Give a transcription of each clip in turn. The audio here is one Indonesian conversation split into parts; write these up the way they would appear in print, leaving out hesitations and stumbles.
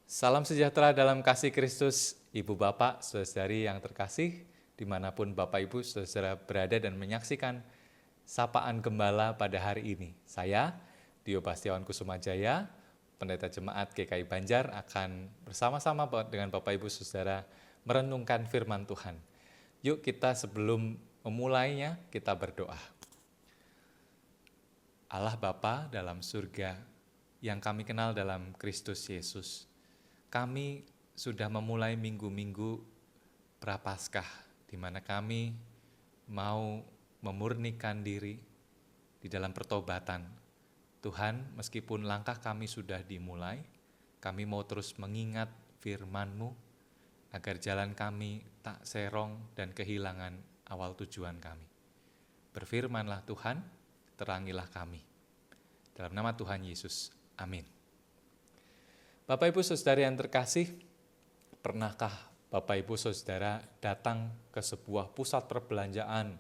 Salam sejahtera dalam kasih Kristus, Ibu Bapak, Saudari yang terkasih, dimanapun Bapak Ibu Saudara berada dan menyaksikan Sapaan Gembala pada hari ini. Saya, Dio Bastiawan Kusumajaya, Pendeta Jemaat GKI Banjar akan bersama-sama dengan Bapak Ibu Saudara merenungkan firman Tuhan. Yuk kita sebelum memulainya, kita berdoa. Allah Bapa dalam surga, yang kami kenal dalam Kristus Yesus, kami sudah memulai minggu-minggu Prapaskah, di mana kami mau memurnikan diri di dalam pertobatan. Tuhan, meskipun langkah kami sudah dimulai, kami mau terus mengingat firman-Mu, agar jalan kami tak serong dan kehilangan awal tujuan kami. Berfirmanlah Tuhan, terangilah kami. Dalam nama Tuhan Yesus, amin. Bapak Ibu Saudara yang terkasih, pernahkah Bapak Ibu Saudara datang ke sebuah pusat perbelanjaan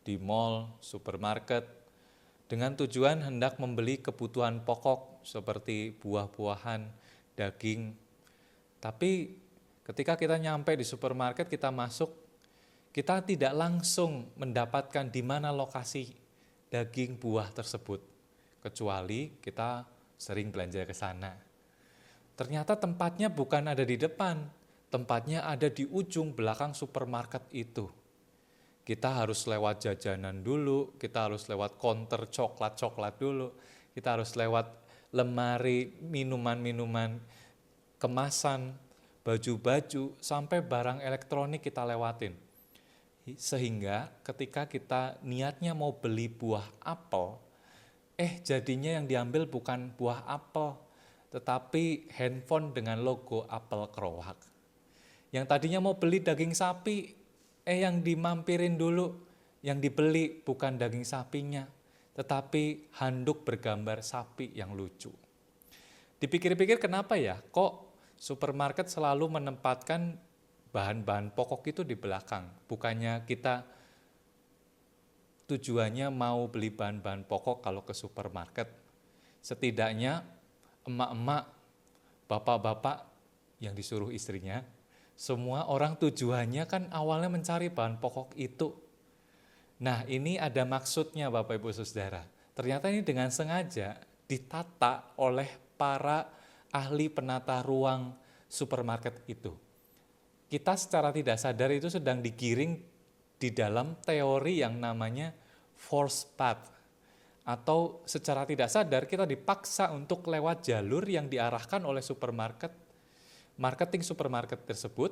di mall, supermarket, dengan tujuan hendak membeli kebutuhan pokok seperti buah-buahan, daging. Tapi ketika kita nyampe di supermarket, kita masuk, kita tidak langsung mendapatkan di mana lokasi daging buah tersebut, kecuali kita sering belanja ke sana. Ternyata tempatnya bukan ada di depan, tempatnya ada di ujung belakang supermarket itu. Kita harus lewat jajanan dulu, kita harus lewat konter coklat-coklat dulu, kita harus lewat lemari minuman-minuman, kemasan, baju-baju, sampai barang elektronik kita lewatin. Sehingga ketika kita niatnya mau beli buah apel, jadinya yang diambil bukan buah apel, tetapi handphone dengan logo apel Kerouac. Yang tadinya mau beli daging sapi, yang dimampirin dulu, yang dibeli bukan daging sapinya, tetapi handuk bergambar sapi yang lucu. Dipikir-pikir kenapa ya, kok supermarket selalu menempatkan bahan-bahan pokok itu di belakang, bukannya kita tujuannya mau beli bahan-bahan pokok kalau ke supermarket. Setidaknya emak-emak, bapak-bapak yang disuruh istrinya, semua orang tujuannya kan awalnya mencari bahan pokok itu. Nah, ini ada maksudnya Bapak Ibu Saudara. Ternyata ini dengan sengaja ditata oleh para ahli penata ruang supermarket itu. Kita secara tidak sadar itu sedang digiring di dalam teori yang namanya force path. Atau secara tidak sadar kita dipaksa untuk lewat jalur yang diarahkan oleh supermarket. Marketing supermarket tersebut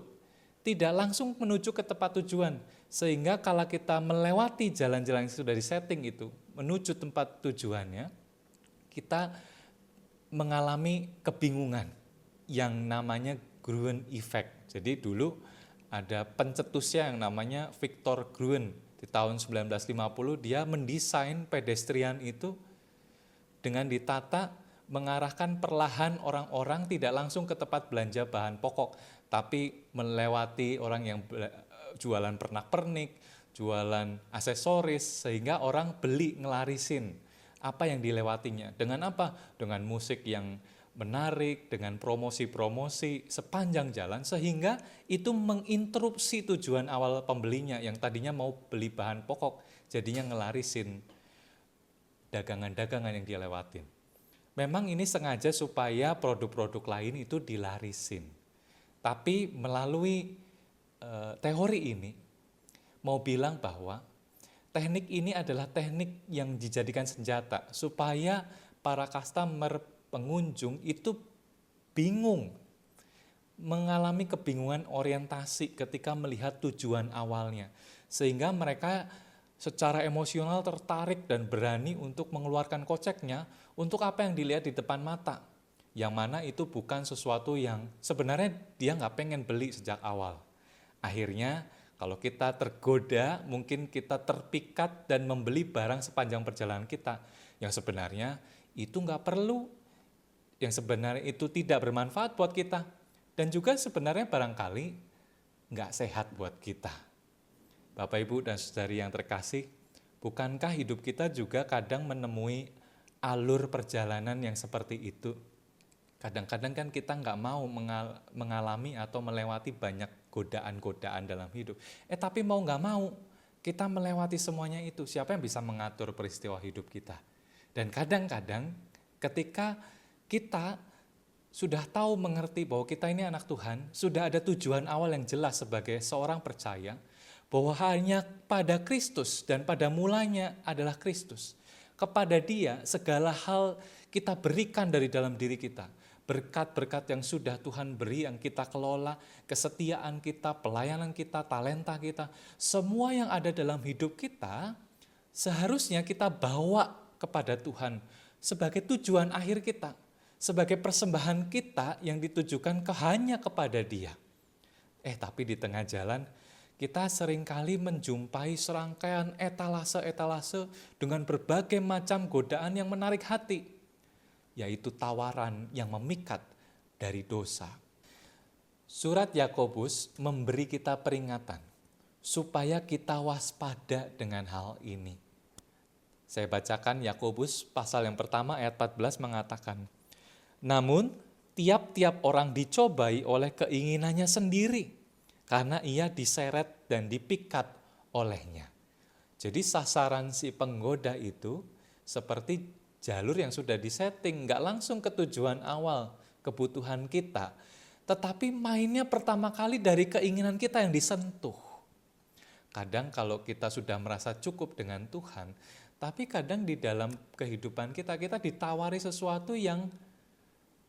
tidak langsung menuju ke tempat tujuan. Sehingga kalau kita melewati jalan-jalan yang sudah disetting itu, menuju tempat tujuannya, kita mengalami kebingungan yang namanya Gruen effect. Jadi dulu ada pencetusnya yang namanya Victor Gruen. Di tahun 1950 dia mendesain pedestrian itu dengan ditata mengarahkan perlahan orang-orang tidak langsung ke tempat belanja bahan pokok, tapi melewati orang yang jualan pernak-pernik, jualan aksesoris, sehingga orang beli ngelarisin apa yang dilewatinya. Dengan apa? Dengan musik yang menarik, dengan promosi-promosi sepanjang jalan, sehingga itu menginterupsi tujuan awal pembelinya yang tadinya mau beli bahan pokok, jadinya ngelarisin dagangan-dagangan yang dia lewatin. Memang ini sengaja supaya produk-produk lain itu dilarisin. Tapi melalui teori ini, mau bilang bahwa teknik ini adalah teknik yang dijadikan senjata, supaya para customer pengunjung itu bingung, mengalami kebingungan orientasi ketika melihat tujuan awalnya, sehingga mereka secara emosional tertarik dan berani untuk mengeluarkan koceknya untuk apa yang dilihat di depan mata, yang mana itu bukan sesuatu yang sebenarnya dia nggak pengen beli sejak awal. Akhirnya kalau kita tergoda, mungkin kita terpikat dan membeli barang sepanjang perjalanan kita, yang sebenarnya itu nggak perlu, yang sebenarnya itu tidak bermanfaat buat kita, dan juga sebenarnya barangkali nggak sehat buat kita. Bapak Ibu dan Saudari yang terkasih, bukankah hidup kita juga kadang menemui alur perjalanan yang seperti itu? Kadang-kadang kan kita nggak mau mengalami atau melewati banyak godaan-godaan dalam hidup. Tapi mau nggak mau, kita melewati semuanya itu. Siapa yang bisa mengatur peristiwa hidup kita? Dan kadang-kadang ketika kita sudah tahu mengerti bahwa kita ini anak Tuhan, sudah ada tujuan awal yang jelas sebagai seorang percaya, bahwa hanya pada Kristus dan pada mulanya adalah Kristus. Kepada Dia segala hal kita berikan dari dalam diri kita. Berkat-berkat yang sudah Tuhan beri, yang kita kelola, kesetiaan kita, pelayanan kita, talenta kita, semua yang ada dalam hidup kita, seharusnya kita bawa kepada Tuhan sebagai tujuan akhir kita, sebagai persembahan kita yang ditujukan hanya kepada Dia. Tapi di tengah jalan, kita seringkali menjumpai serangkaian etalase-etalase dengan berbagai macam godaan yang menarik hati, yaitu tawaran yang memikat dari dosa. Surat Yakobus memberi kita peringatan supaya kita waspada dengan hal ini. Saya bacakan Yakobus pasal yang pertama ayat 14 mengatakan, namun tiap-tiap orang dicobai oleh keinginannya sendiri, karena ia diseret dan dipikat olehnya. Jadi sasaran si penggoda itu seperti jalur yang sudah disetting, nggak langsung ke tujuan awal, kebutuhan kita. Tetapi mainnya pertama kali dari keinginan kita yang disentuh. Kadang kalau kita sudah merasa cukup dengan Tuhan, tapi kadang di dalam kehidupan kita ditawari sesuatu yang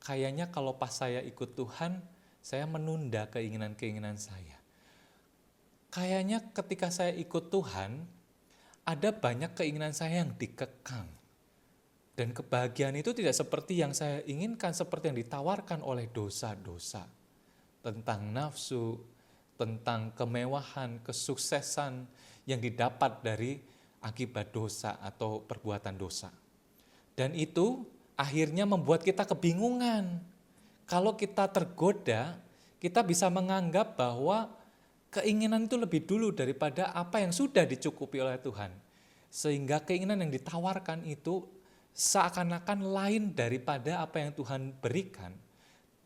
kayaknya kalau pas saya ikut Tuhan, saya menunda keinginan-keinginan saya. Kayaknya ketika saya ikut Tuhan, ada banyak keinginan saya yang dikekang. Dan kebahagiaan itu tidak seperti yang saya inginkan, seperti yang ditawarkan oleh dosa-dosa. Tentang nafsu, tentang kemewahan, kesuksesan yang didapat dari akibat dosa atau perbuatan dosa. Dan itu akhirnya membuat kita kebingungan. Kalau kita tergoda, kita bisa menganggap bahwa keinginan itu lebih dulu daripada apa yang sudah dicukupi oleh Tuhan. Sehingga keinginan yang ditawarkan itu seakan-akan lain daripada apa yang Tuhan berikan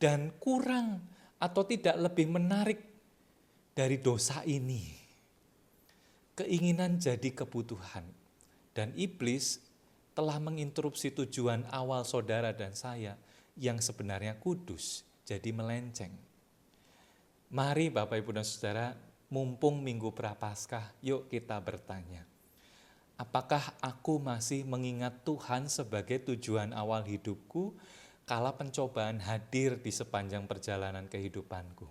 dan kurang atau tidak lebih menarik dari dosa ini. Keinginan jadi kebutuhan dan iblis telah menginterupsi tujuan awal saudara dan saya yang sebenarnya kudus jadi melenceng. Mari Bapak Ibu dan Saudara, mumpung Minggu Prapaskah, yuk kita bertanya. Apakah aku masih mengingat Tuhan sebagai tujuan awal hidupku kala pencobaan hadir di sepanjang perjalanan kehidupanku?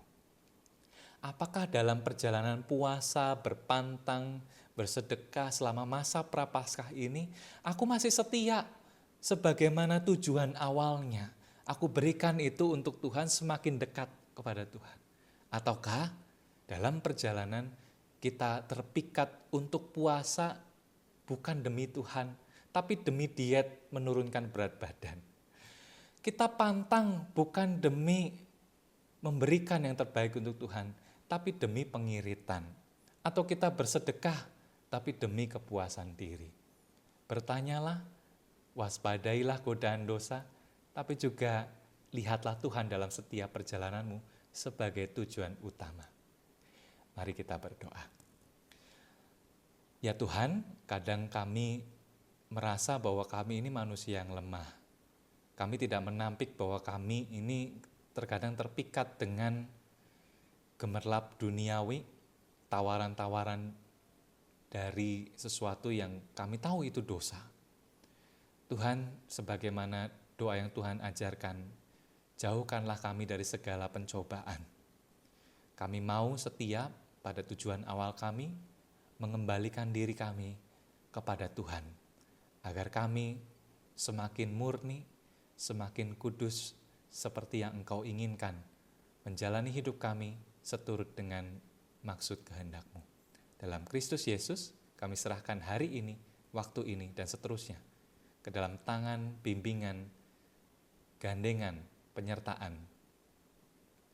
Apakah dalam perjalanan puasa, berpantang, bersedekah selama masa Prapaskah ini, aku masih setia sebagaimana tujuan awalnya? Aku berikan itu untuk Tuhan, semakin dekat kepada Tuhan. Ataukah dalam perjalanan kita terpikat untuk puasa bukan demi Tuhan, tapi demi diet menurunkan berat badan. Kita pantang bukan demi memberikan yang terbaik untuk Tuhan, tapi demi pengiritan. Atau kita bersedekah, tapi demi kepuasan diri. Bertanyalah, waspadailah godaan dosa, tapi juga lihatlah Tuhan dalam setiap perjalananmu sebagai tujuan utama. Mari kita berdoa. Ya Tuhan, kadang kami merasa bahwa kami ini manusia yang lemah. Kami tidak menampik bahwa kami ini terkadang terpikat dengan gemerlap duniawi, tawaran-tawaran dari sesuatu yang kami tahu itu dosa. Tuhan, sebagaimana doa yang Tuhan ajarkan, jauhkanlah kami dari segala pencobaan. Kami mau setia pada tujuan awal kami, mengembalikan diri kami kepada Tuhan, agar kami semakin murni, semakin kudus seperti yang Engkau inginkan, menjalani hidup kami seturut dengan maksud kehendak-Mu. Dalam Kristus Yesus, kami serahkan hari ini, waktu ini, dan seterusnya ke dalam tangan, bimbingan, gandengan, penyertaan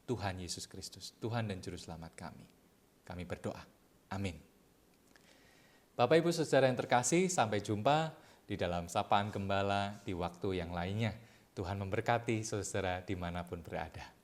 Tuhan Yesus Kristus, Tuhan dan Juru Selamat kami. Kami berdoa. Amin. Bapak Ibu Saudara yang terkasih, sampai jumpa di dalam Sapaan Gembala di waktu yang lainnya. Tuhan memberkati saudara dimanapun berada.